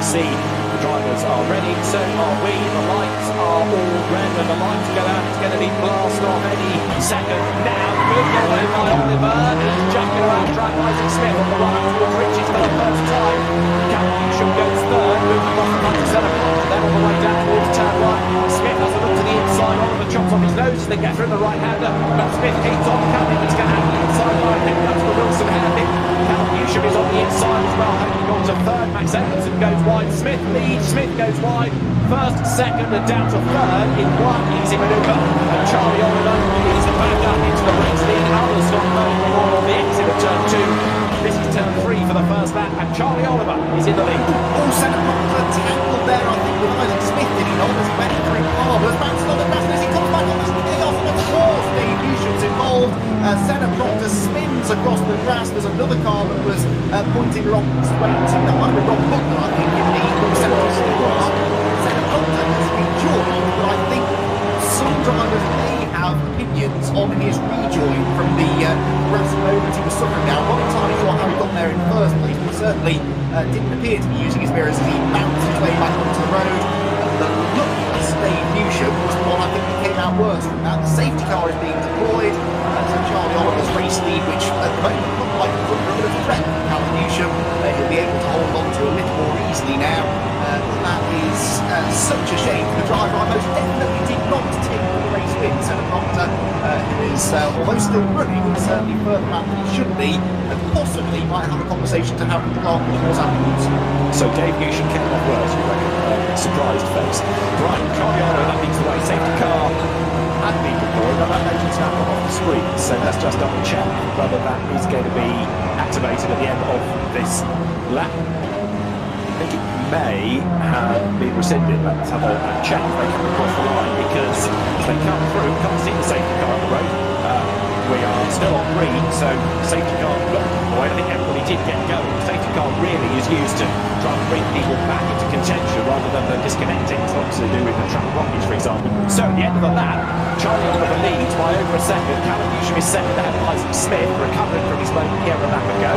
see the drivers are ready, so are we. The lights are all red and the lights go out. It's going to be blast off any second now. Moving away by Oliver. He's jumping around track. Isaac Smith on the run towards Richards for the first time. Callum goes third, moving off the front to centre front, then on the way down towards turn one. Smith has a look to the inside. Oliver chops off his nose as they get through the right-hander. But Smith keeps on coming. It's going to have the inside line. I think that's the Wilson hairpin. Callum is on the inside as well. Holding on to third. Max Edmondson goes wide. Smith leads. Smith goes wide. First, second, and down to third in one easy manoeuvre. And Charlie Oliver is back up into the race lead. Others stop going along on the exit of turn two. This is turn three for the first lap, and Charlie Oliver is in the lead. All centre front tangled there, I think, with Isaac Smith getting on as better for him. Was bouncing on the grass as he comes back on the chaos, and of course Dave Newsham's involved. Centre Proctor spins across the grass. There's another car that was pointing wrong way to that might have been Rob Butler, I think, in the centre Proctor. Centre Proctor has rejoined, but I think some drivers may have opinions on his rejoin from the grass moment he was suffering now. I'm not entirely sure how he got there in the first place, but certainly didn't appear to be using his mirrors as he bounced his way back onto the road. The luckless Dave Newsham was the one I think that came out worse from that. The safety car is being deployed. So Charlie Oliver's race lead, which at the moment looked like a good bit of a threat for Callum Newsham, he'll be able to hold on to a little more easily now. That is such a shame for the driver. I most definitely did not take the race win. Centre Proctor, who is although still running, certainly further back than he should be, and possibly might have a conversation to have with Clark Williams afterwards. So Dave Newsham came off worse, you reckon? Surprised face. Right, Charlie Oliver, that leads the way. Safety car had been deployed, but that notice now gone off the screen. So let's just double check whether that is going to be activated at the end of this lap. I think it may have been rescinded. Let's have a check if they come across the line, because as they come through, can't see the safety car on the road. We are still on green, so safety car got deployed. I think everybody did get going. The safety car really is used to try and bring people back into contention rather than disconnecting. It's not to do with the track rockets, for example. So at the end of the lap, Charlie Oliver leads by over a second. Callum Newsham is second ahead of Isaac Smith, recovering from his moment here a lap ago.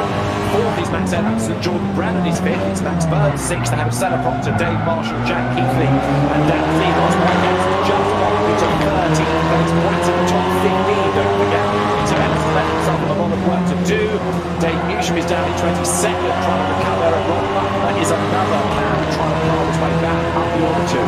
Fourth is Max Edmondson. Jordan Brennan is fifth. It's Max Burns sixth ahead of Centre Proctor, Dave Marshall, Jack Keithley, and Dan Flegos. Mike Edmondson just on into 13th place, points in the top 15, don't forget. So Edmondson left himself with a lot of work to do. Dave Newsham is down in 22nd, trying to recover, and Rob Butler is another man trying to claw his way back up the order two.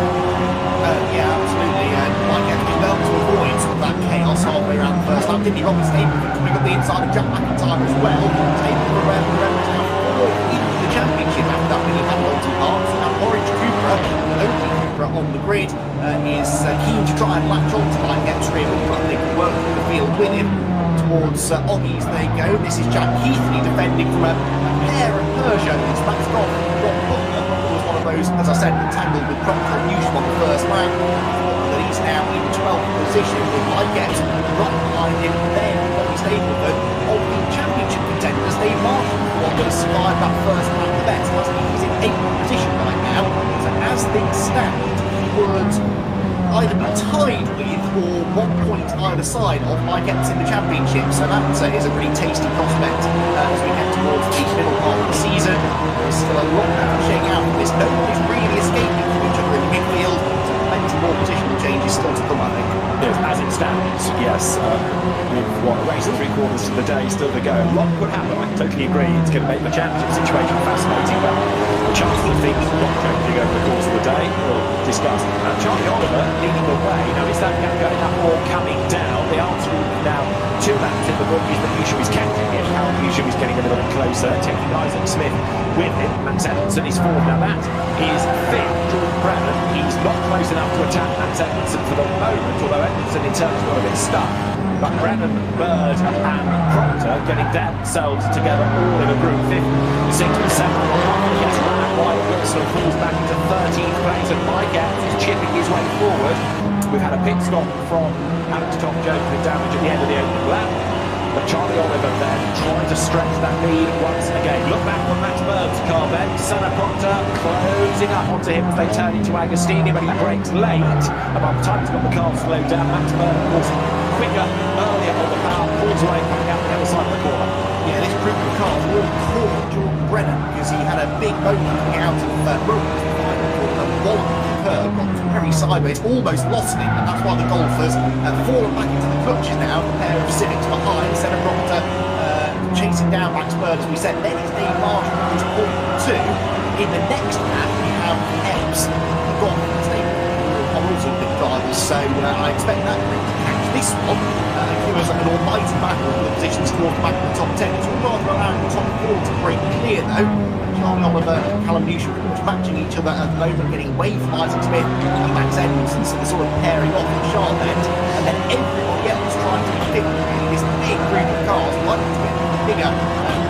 Yeah, absolutely. And Mike Edmondson well to avoid some of that chaos halfway around the first lap. Didn't he? Robert Stapleton coming up the inside of Jack McIntyre as well. Stapleton around the road now fourth in the championship after that mini Hamilton parts. And Orange Cooper, the only Cooper on the grid, is keen to try and latch on to Mike Etherium, but they can work through the field with him. Towards Oggies they go. This is Jack Keithley defending from a pair of Persia. It's back off Rob Butler. Butler was one of those, as I said, entangled with Proctor and Newsham on the first lap. That he's now in 12th position. If I get right behind him, then Bobby Stapleton of the championship contenders, Dave Marshall, one that has survived that first lap the best. He's in 8th position right now. So as things stand, he would either be tied with or 1 point either side of Mike Edmondson in the championship, so that is a pretty tasty prospect as we get towards the middle part of the season. There's still a lot to shake out from this. Nobody's really escaping from each other in the midfield, so plenty more positional changes still to come, I think. Yes, as it stands, yes, with what, a race and 3/4 of the day still to go. A lot could happen, I totally agree. It's going to make the championship situation fascinating, but the chances of things not changing over the course of the day, we'll discuss. Charlie Oliver leading the way. Now, is that gap going up or coming down? The answer is now 2 laps in the book is that Newsham is catching him. Callum Newsham is getting a little bit closer, taking Isaac Smith with him. Max Edmondson is fourth. Now that is fifth. Jordan Brennan, he's not close enough to attack Max Edmondson for the moment, although Edmondson in turn got a bit stuck. But Brennan, Bird and Proctor getting themselves together all in a group. 5th, 6th and 7th. He gets run out wide. Wilson falls back into 13th place, and Mike Edmonds is chipping his way forward. We've had a pit stop from Alex Top Jones with damage at the end of the opening lap. But Charlie Oliver then trying to stretch that lead once again. Look back on Max Bird's car then. Centre Proctor closing up onto him as they turn into Agostini, but he brakes late. And by the time he's got the car slowed down, Max Bird was quicker earlier on the power, pulls away, coming out the other side of the corner. Yeah, this group of cars all caught Jordan Brennan because he had a big moment coming out of sideways, almost lost it, and that's why the Golfers have fallen back into the clutches now. A pair of Civics behind, Senna Proctor chasing down Max Bird, as we said. Then it's Dave Marshall who's .2. In the next lap, we have Epps, the Golf, are also big drivers, so I expect that to catch this one. Give us an almighty battle for the positions towards the back of the top 10. It's all rather allowing the top 4 to break clear, though. Charlie Oliver and Callum Newsham pretty much matching each other at the moment, getting away from Isaac Smith and Max Edmonds, so they're sort of pairing off at the sharp end, and then everybody else trying to be fit. Really, this big group of cars likely to get bigger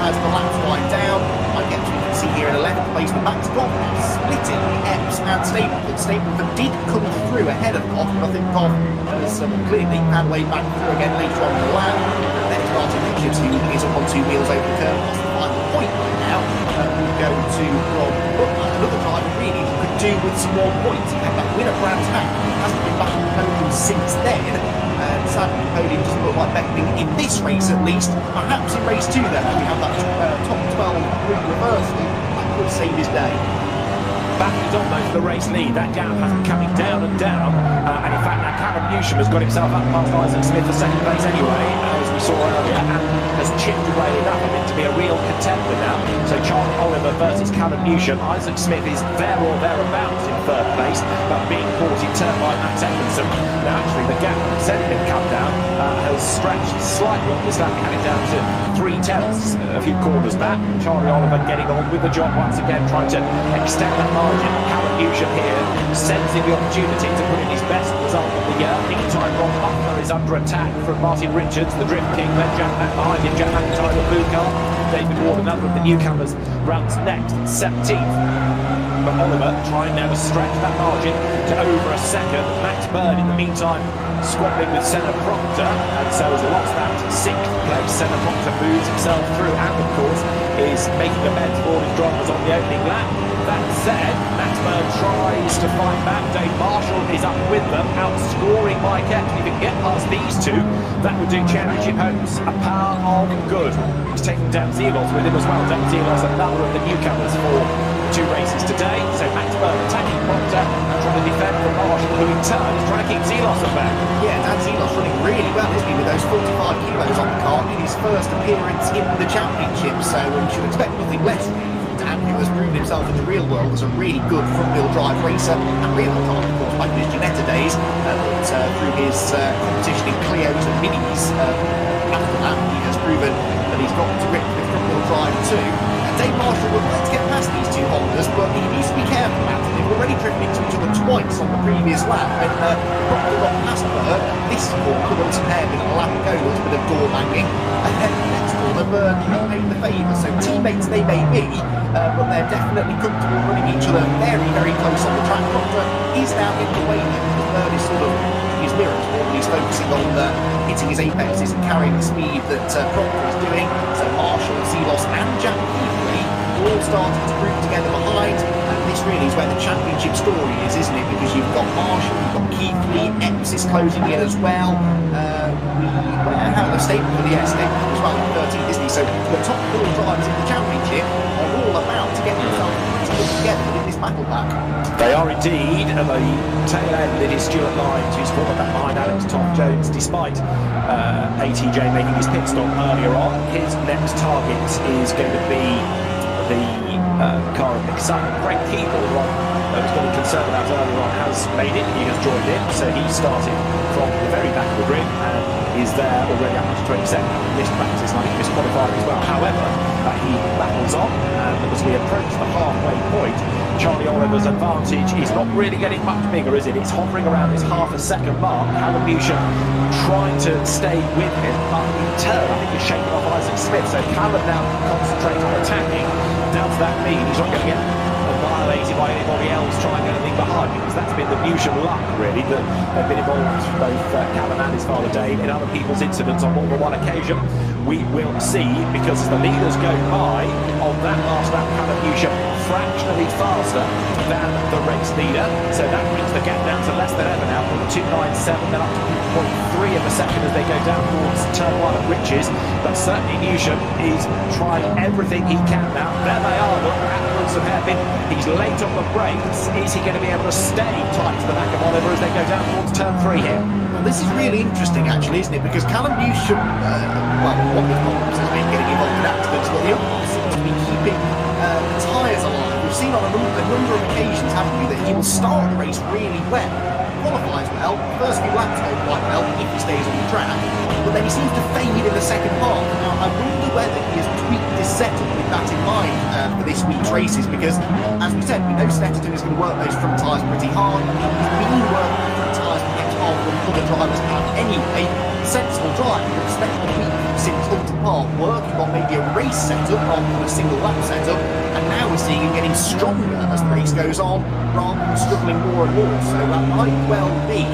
as the laps wind down. I guess we can see here in 11th place the Max Goff splitting Epps and Stapleton. Stapleton did come through ahead of Goff, but I think Goff has clearly had way back through again later on in the lap. And then it's Martin Richards who is up on 2 wheels over the curve, lost the final point right now. We go to Rob Butler, another driver really who could do with some more points. He had that winner Brands Hack, hasn't been back on the podium since then. And sadly, the podium doesn't look like beckoning in this race at least. Perhaps in race 2 then, we have that top 12 reversal. That could save his day. Battles on though for the race lead. That gap has been coming down and down. And in fact, now Callum Newsham has got himself up past Isaac Smith for second place anyway, as we saw earlier, and has chipped away enough of it to be a real contender now. So Charlie Oliver versus Callum Newsham. Isaac Smith is there or thereabouts in third place, but being caught in turn by Max Edmondson. Now actually the gap that's said been cut down has stretched slightly on this lap. We had it down to 3/10, a few corners back. Charlie Oliver getting on with the job once again, trying to extend that margin. Callum Newsham here sensing the opportunity to put in his best result of the year. Meantime, Rob Butler is under attack from Martin Richards, the Drift King, then Jack back behind him, Jack McIntyre, the blue car. David Ward, another of the newcomers, rounds next, 17th. But Oliver trying now to stretch that margin to over a second. Max Bird, in the meantime, squabbling with Senna Proctor, and so has lost that 6th place. Senna Proctor moves himself through, and of course is making amends for his drivers on the opening lap. That said, Max Bird tries to fight back. Dave Marshall is up with them, outscoring Mike Epps. If he can get past these two, that would do championship hopes a power of good. He's taking Dan Zelos with him as well. Dan Zelos, another of the newcomers for 2 races today. So Max Bird attacking Proctor and trying to defend from Marshall, who in turn is trying to keep Zelos at back. Yeah, Dan Zelos running really well, isn't he, with those 45 kilos on the car in his first appearance in the championship. So we should expect nothing less from Dan, who has proven himself in the real world as a really good front-wheel drive racer, and real time, of course, back in his Ginetta days, but through his competition in Clios and Minis. After that, he has proven that he's got to grip with front-wheel drive too. And Dave Marshall would like to get past these two Hondas, but he needs to be careful about it. They've already driven into each other twice on the previous lap, and probably got past Bird. This one could have some hair with a lap ago, a little bit of door banging. And then the next corner, Bird paid the favour. So teammates they may be, but they're definitely comfortable running each other very, very close on the track. Proctor is now in the way now, because Bird is sort of his mirrors more than he's focusing on hitting his apexes and carrying the speed that Proctor is doing. So Marshall, Zelos and Jack Keithley all starting to group together behind, and this really is where the championship story is, isn't it? Because you've got Marshall, you've got Keithley, Epps is closing in as well. Stapleton, yes, Stapleton as well in 13th, isn't he? So the top 4 drivers in the championship are all about to get themselves together in this battle pack. They are indeed, and the tail end it is Stuart Lyons who's fallen back behind Alex Tom Jones, despite ATJ making his pit stop earlier on. His next target is going to be the car of Nick Sutton. Greg Keeble, who was getting concerned about earlier on, has made it. He has joined in, so he started from the very back of the grid and is there already up to 22nd. Missed practice, and I think missed qualifying as well. However, he battles on, and as we approach the halfway point, Charlie Oliver's advantage is not really getting much bigger, is it? It's hovering around this half a second mark. Callum Newsham trying to stay with him, but in turn, I think he's shaking off Isaac Smith. So Callum now concentrates on attacking. Does that mean he's not going to get annihilated by anybody else trying anything behind, because that's been the Newsham luck really, that they've been involved, both Callum and his father Dave, in other people's incidents on more than one occasion. We will see, because as the leaders go by on that last lap, Callum Newsham fractionally faster than the race leader, so that brings the gap down to less than ever now, from 2.97 then up to 0.3 of a second as they go down towards turn 1 at Riches. But certainly Newsham is trying everything he can now. There they are, look at the just a hairpin. He's late on the brakes. Is he going to be able to stay tight to the back of Oliver as they go down towards turn 3 here? Well, this is really interesting, actually, isn't it? Because Callum Newsham, well, one of his problems has been getting involved in accidents, but the other seems to be keeping the tyres alive. We've seen on a number of occasions, haven't we, that he will start the race really well, qualifies well, first few laps go quite well if he stays on the track, but then he seems to fade in the second half. Now, I wonder whether he has tweaked his setup with that in mind for this week's races, because, as we said, we know Snetterton is going to work those front tyres pretty hard. He's been working the front tyres much harder than other drivers have anyway. Sensible driver, but spent a week since Upton Park working on maybe a race setup rather than a single lap setup, and now we're seeing him getting stronger as the race goes on, rather than struggling more and more. So that might well be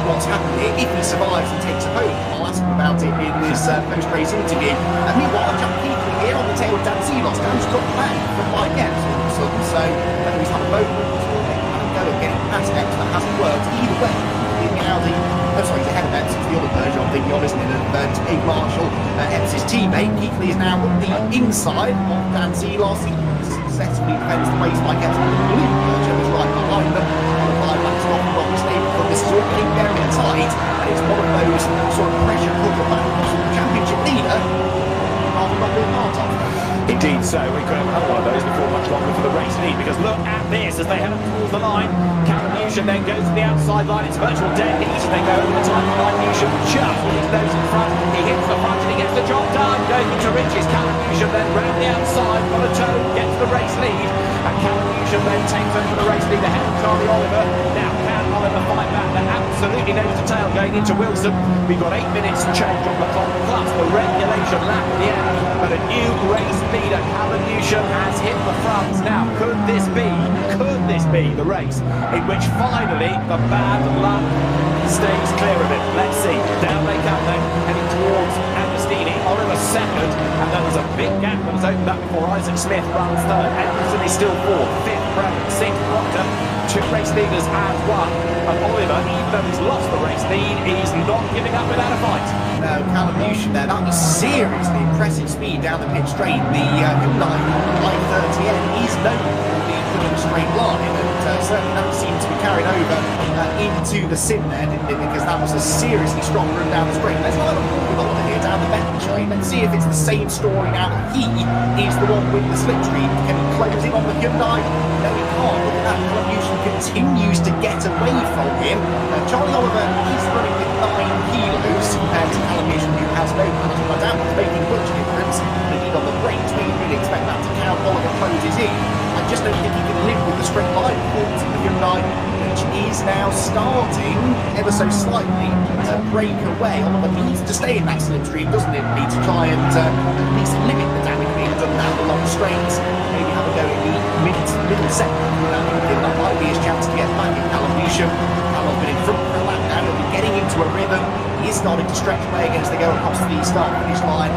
what's happened here, if he survives and takes a podium. I'll ask him about it in this post-race interview. And meanwhile, Jack Keighley here on the tail of Dan Seelos, Dan's dropped back from Mike Epps all of a sudden, so whether he's had a moment or maybe had a go at getting past Epps, that hasn't worked. Either way, in the Audi, sorry, he's ahead of Epps, it's the other version I'm thinking of, isn't it? And Dave Marshall, Epps' teammate, Keighley is now on the inside of Dan Seelos. He successfully defends the race like Epps, but the blue version is right behind them. The line back off from Robbie Stable, but this is all getting very tight, and it's one of those sort of pressure cooker battles from the championship leader, rather not being part of. Indeed so. We could have another one of those before much longer for the race lead, because look at this as they head up towards the line. Callum Newsham then goes to the outside line. It's virtual dead heat as they go over the time line. Newsham just with his nose in front. He hits the front and he gets the job done. Goes into riches. Callum Newsham then round the outside on a toe, gets the race lead. And Callum Newsham then takes over the race lead ahead of Charlie Oliver. Now can Oliver fight back? They're absolutely nose to tail going into Wilson. We've got 8 minutes to change on the clock, plus the regulation lap at the end. But a new race leader, Callum Newsham, has hit the front. Now, could this be the race in which finally the bad luck stays clear of it? Let's see. Down they come then, heading towards Agostini. Oliver second, and there was a big gap that was opened up before Isaac Smith runs third. Anderson is still fourth, fifth, Brennan, sixth, Proctor. 2 race leaders and 1. And Oliver, even though he's lost the race lead, he's not giving up without a fight. No, Callum Newsham there, that was seriously impressive speed down the pit straight. The Hyundai i30N is known for being good in a straight line, and certainly that seemed to be carried over into the sim there, didn't it? Because that was a seriously strong run down the straight. Let's have a look with Oliver here down the Bentley straight. Let's see if it's the same story now that he is the one with the slipstream. Can he close in on the Hyundai? No, he can't. Look at that. Callum Newsham continues to get away from him. Charlie Oliver is running with 9 kilos compared to Callum Newsham, who has no balance. I doubt it's making much difference. The lead on the brakes, we really expect that to count. Oliver closes in. I just don't think he can live with the straight line performance of the Hyundai, which is now starting ever so slightly to break away. Oliver needs to stay in that slipstream, doesn't it? Need to try and at least limit the damage being done down the long straights. Maybe have a go in the middle sector. That might be his chance to get back in. Callum Newsham, Callum's been in front for a lap now. He'll be getting into a rhythm. He is starting to stretch away again as they go across the start-finish line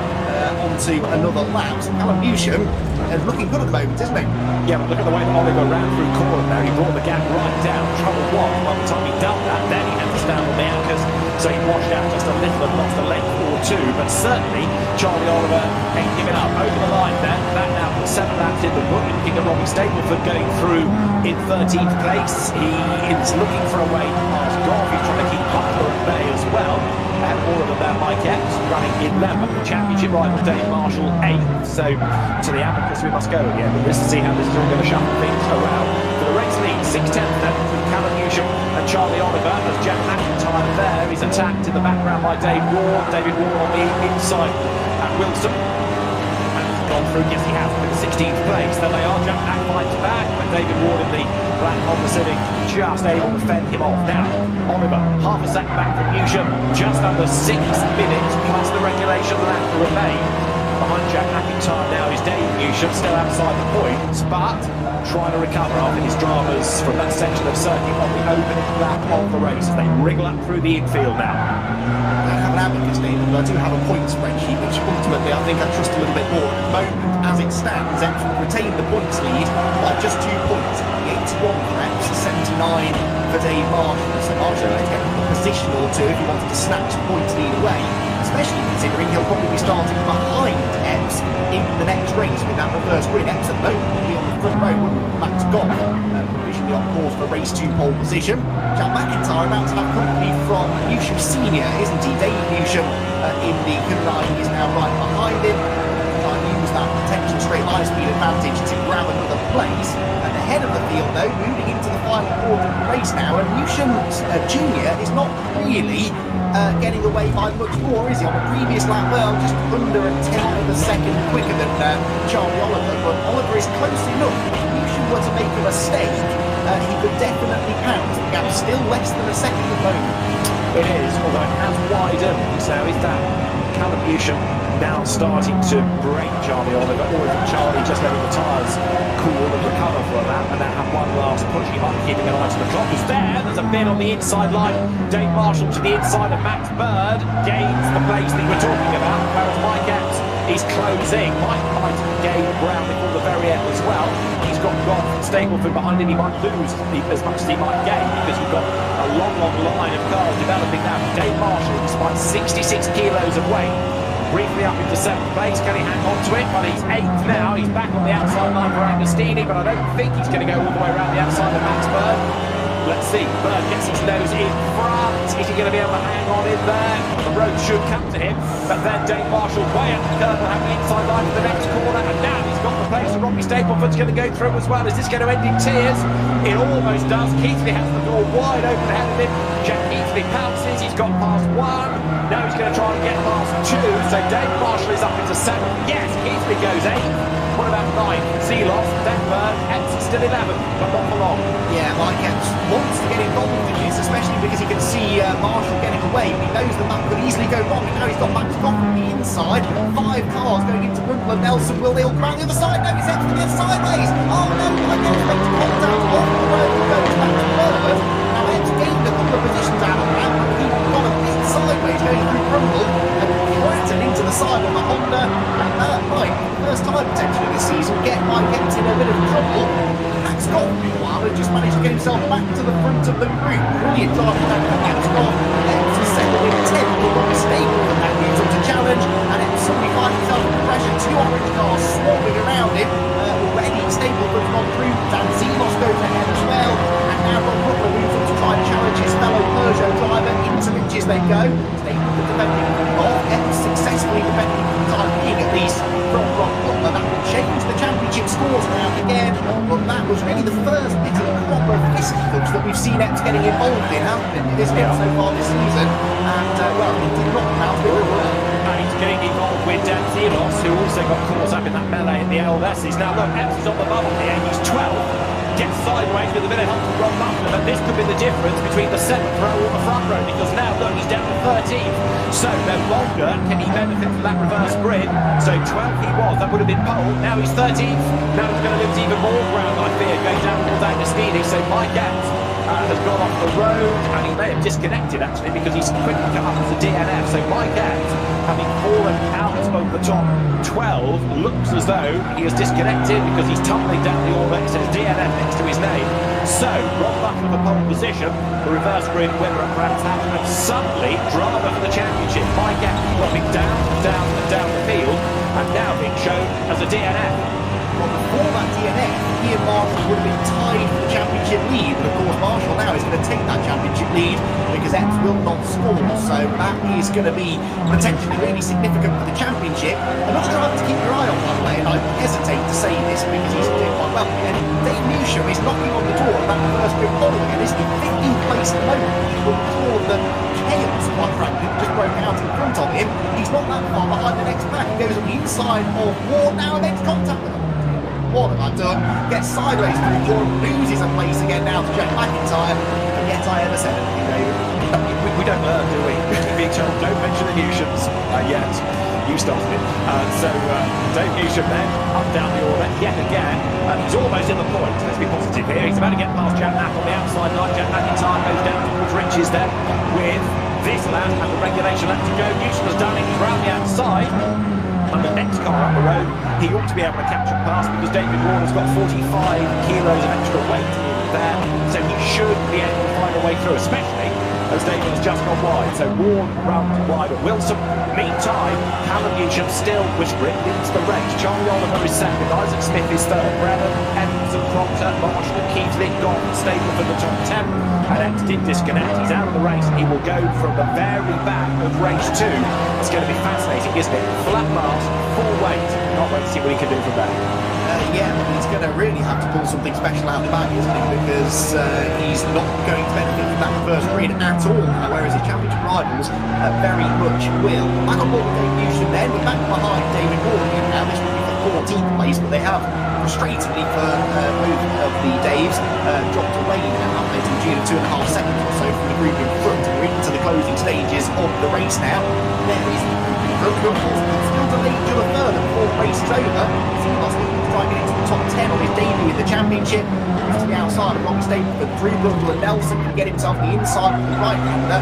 onto another lap. So Callum Newsham is looking good at the moment, isn't he? Yeah, but look at the way that Oliver ran through corner there. He brought the gap right down. Trouble was, by the time he done that, then he had to stand on the anchors, so he washed out just a little and lost a length or 2. But certainly, Charlie Oliver ain't giving up. Over the line there. That now puts 7 laps in the book. You're looking at Robbie Stapleford going through in 13th place. He is looking for a way to pass Goff. He's trying to keep Butler at bay as well. And all of them there, Mike Epps running 11th. Championship rival Dave Marshall 8th. So to the abacus we must go again. But this to see how this is all going to shuffle things around. For the race lead, 6/10 then from Callum Newsham and Charlie Oliver. As Jack McIntyre there is attacked in the background by David Ward. David Ward on the inside at Wilson. Gone through, yes he has, with 16th place. There they are, Jack Mack fights back, but David Ward in the black Honda Civic just able to fend him off. Now, Oliver, half a second back from Newsham, just under 6 minutes, plus the regulation lap to remain. Behind Jack McIntyre now is Dave Newsham, still outside the points, but trying to recover after his dramas from that section of circuit on the opening lap of the race as they wriggle up through the infield now. I don't have an abacus name, but I do have a point spreadsheet, which ultimately I think I trust a little bit more. At the moment, as it stands, Epsom retained the points lead by just 2 points. The 81 for Epsom, 79 for Dave Marshall. So Marshall had to get a position or two if he wanted to snatch points either way, especially considering he'll probably be starting behind Epps in the next race with that reverse grid. Epps at the moment will be on the front row with Max Goff, provisionally on course for race 2 pole position. Jack McIntyre about to have company from Newsham Senior, isn't he? Dave Newsham in the Hyundai is now right behind him. Try and use that potential straight line speed advantage to grab another place. At the head of the field though, moving into the final quarter of the race now, and Newsham Junior is not really getting away by much more, is he? On the previous lap, well, just under a tenth of a second quicker than Charlie Oliver, but Oliver is close enough. If Newsham were to make a mistake, he could definitely pounce. The gap's still less than a second at the moment. It is, although it has widened. So is that Callum Newsham now starting to break Charlie Oliver, or is Charlie just letting the tyres cool and recover for that, and then have one last push? He might be keeping an eye to the clock. He's there. There's a bit on the inside line. Dave Marshall to the inside of Max Bird gains the place that you were talking about, whereas Mike Epps is closing. Mike might gain ground before the very end as well. He's got Goff and Stapleford behind him. He might lose as much as he might gain because you've got a long line of cars developing now. Dave Marshall, despite 66 kilos of weight, briefly up into 7th place. Can he hang on to it? Well, he's 8th now. He's back on the outside line for Agostini, but I don't think he's going to go all the way around the outside of Max Bird. Let's see. Bird gets his nose in front. Is he going to be able to hang on in there? The road should come to him, but then Dave Marshall way up the curve will have the inside line for the next corner, and now he's got the place. Robbie Stapleford's going to go through as well. Is this going to end in tears? It almost does. Keithley has the door wide open ahead of him. Jack Keithley pounces. He's got past 1. Now he's going to try and get past 2. So Dave Marshall is up into 7. Yes, Keithley goes 8. What about 9? Seeloff, then Bird, Epps is still 11, but not for long. Yeah, Mike Epps wants to get involved in this, especially because he can see Marshall getting away. He knows that that could easily go wrong. Now he's got Max Goff on the inside. 5 cars going into Rumpel and Nelson. Will they all come out the other side? No, he's Epps to get sideways. Oh no, Mike Epps makes contact off the road and goes back to Bird. Now Epps gained a couple of positions out of that, but he got a bit sideways going through Rumpel and flattened into the side of the Honda. And that might, first time potentially this season, get Mike Epps in a bit of trouble. Max Goff, meanwhile, had just managed to get himself back to the front of the group. Brilliant driving back from Max Goff. Epps is settled in 10th, but not mistaken from that moves on to challenge. And Epps suddenly finds himself under pressure. 2 orange cars swarming around him. Already Stapleford's gone through. Dan Zelos goes ahead as well. And now Ron Butler moves on to try and challenge his fellow Peugeot driver. Into Ridges they go. Stapleford defending off. Epps successfully defending for the time being at least from Ron Butler. That will change the championship scores now again. But that was really the first bit of proper fisticuffs that we've seen Epps getting involved in, haven't we, this so far this season. And, well, he did not come out very well. And he's getting involved with Dan Zelos, who also got caught up in that melee in the LSs. Now look, Epps is on the bubble here. He's 12. Gets sideways with a bit of help from Ron Butler, but this could be the difference between the 7th row or the front row, because now look, he's down to 13th. So no longer can he benefit from that reverse grid. So 12th he was, that would have been pole. Now he's 13th. Now he's going to lose even more ground, I fear, going down towards Agostini. So Mike Epps has gone off the road, and he may have disconnected actually because he's quickly come up as a DNF. So Mike Epps, having fallen out of the top 12, looks as though he has disconnected because he's tumbling down the orbit. It says DNF next to his name. So Ron Butler for pole position, the reverse grid winner at Brands Hatch, and suddenly drama for the championship. Mike Epps dropping down the field, and now being shown as a DNF. Well, before that DNF, he and Marshall would have been tied for the championship lead, but of course Marshall now is going to take that championship lead because Epps will not score, so that is going to be potentially really significant for the championship. Another driver to keep your eye on, by the way, and I hesitate to say this because he's doing quite well, and Dave Newsham is knocking on the door of that first grid following, and is in 15th place at the moment. He will call the chaos, quite frankly, that just broke out in front of him. He's not that far behind the next pack. He goes on the inside of Ward, now makes contact with him. What have I done? Gets sideways through Jordan, loses a place again now to Jack McIntyre. And yet I ever said anything, David. We don't learn, do we? Being told, don't mention the Newshams yet. You started it. So Dave Newsham then, up down the order yet again. He's almost in the point. Let's be positive here. He's about to get past Jack Mack on the outside line. Jack McIntyre goes down towards Riches then with this lap and the regulation lap to go. Newsham has done it. He's round the outside. And the next car up the road, he ought to be able to catch and pass because David Warner's got 45 kilos of extra weight in there, so he should be able to find a the way through, especially as David has just gone wide. So Ward runs wide at Wilson. Meantime, Callum Newsham still with grip leads the race. Charlie Oliver is second, Isaac Smith is third, Brennan, Evans and Proctor, Marshall and Keith Lindgott stable for the top 10. And X did disconnect, he's out of the race, and he will go from the very back of race 2. It's going to be fascinating, isn't it? Flat marks, full weight. Can't wait to see what he can do from there. Yeah, he's going to really have to pull something special out of the bag, isn't he? Because he's not going to benefit from that first grid at all, whereas his championship rivals very much will. Back on board with Dave Newsham then, we're back behind David Ward. Now this will be the 14th place, but they have frustratingly for both of the Daves dropped away now to the tune of 2.5 seconds or so from the group in front. We're into the closing stages of the race now. There is the group in front, who of course will still delay each other further before the race is over. Seamus trying to get into the top 10 on his debut in the championship. To the outside of Robbie Stapleton, Drew Blundell and Nelson can get himself the inside of the right-hander.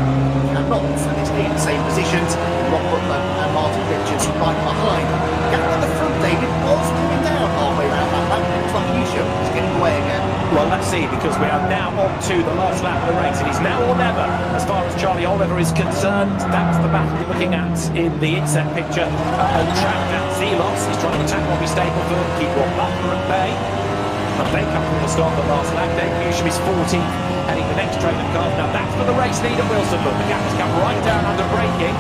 Cannot, so they stay in the same positions. Rob Butler and Martin Richards right behind. Gap at the front, David, was coming down halfway around that lap. Looks like Newsham is getting away again. Well, let's see, because we are now on to the last lap of the race. It is now or never, as far as Charlie Oliver is concerned. That's the battle we're looking at in the inset picture. And track at Zelos is trying to attack Robbie Stapleton, keep Rob Butler at bay. And they come from the start of the last lap. Dave Newsham is 14th, heading the next train of cars. Now that's for the race leader, Wilson. Look, the gap has come right down under braking.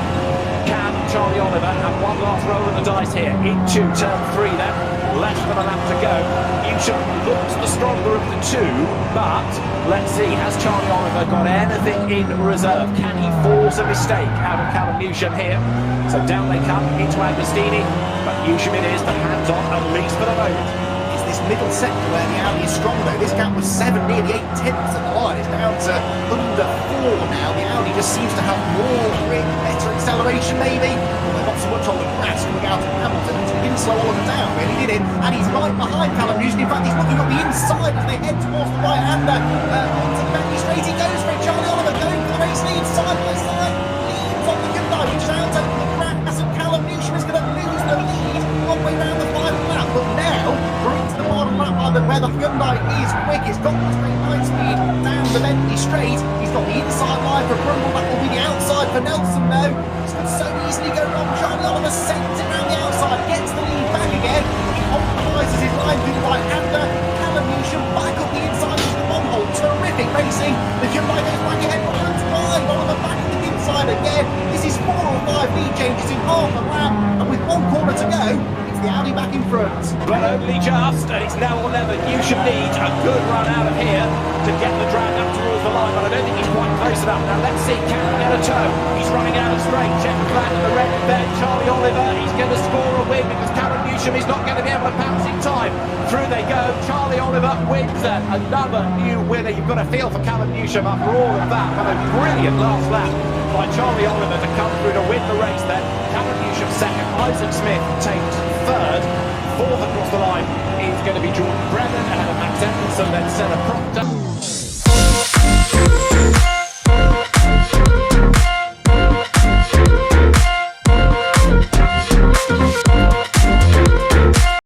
Can Charlie Oliver have one last roll of the dice here? Into turn 3 then. Less than a lap to go. Newsham looks the stronger of the two, but let's see, has Charlie Oliver got anything in reserve? Can he force a mistake out of Callum Newsham here? So down they come into Agostini, but Newsham it is, the hands on, at least for the moment. This middle sector where the Audi is strong though. This gap was 7, nearly 8 tenths at the line. It's down to under 4 now. The Audi just seems to have more grip, better acceleration maybe. Although not so much on the grass coming out of Hamilton. He didn't slow Oliver down, really, did it? And he's right behind Callum Newsham. In fact, he's looking on the inside as they head towards the right-hander. Onto the Bentley straight he goes for it. Charlie Oliver going for the race lead, side by side. Leads on the Hyundai, which out over the grass. And Callum Newsham is going to lose the lead all the way round the final lap. But now, we're into the final lap where the Hyundai is quick. It's got the straight line speed down the Bentley straight. He's got the inside line for Brundle. That will be the outside for Nelson now. This could so easily go wrong. Charlie Oliver sends it round the outside, gets the lead back again. He optimises his line through the right-hander. Callum Newsham back up the inside of the one hole. Terrific racing. The Hyundai goes back ahead. Runs wide. Oliver back to the inside again. This is 4 or 5 lead changes in half a lap. And with 1 corner to go, the Audi back in front. But only just, and it's now or never. Newsham needs a good run out of here to get the drag up towards the line, but I don't think he's quite close enough. Now let's see, can he get a toe? He's running out of straight. Check the flag in the red bed. Charlie Oliver, he's going to score a win because Callum Newsham is not going to be able to pounce in time. Through they go. Charlie Oliver wins then. Another new winner. You've got to feel for Callum Newsham after all of that. But a brilliant last lap by Charlie Oliver to come through to win the race then. Callum Newsham second. Isaac Smith takes third. Fourth across the line is going to be Jordan Brennan ahead of Max Edmondson, then Senna Proctor.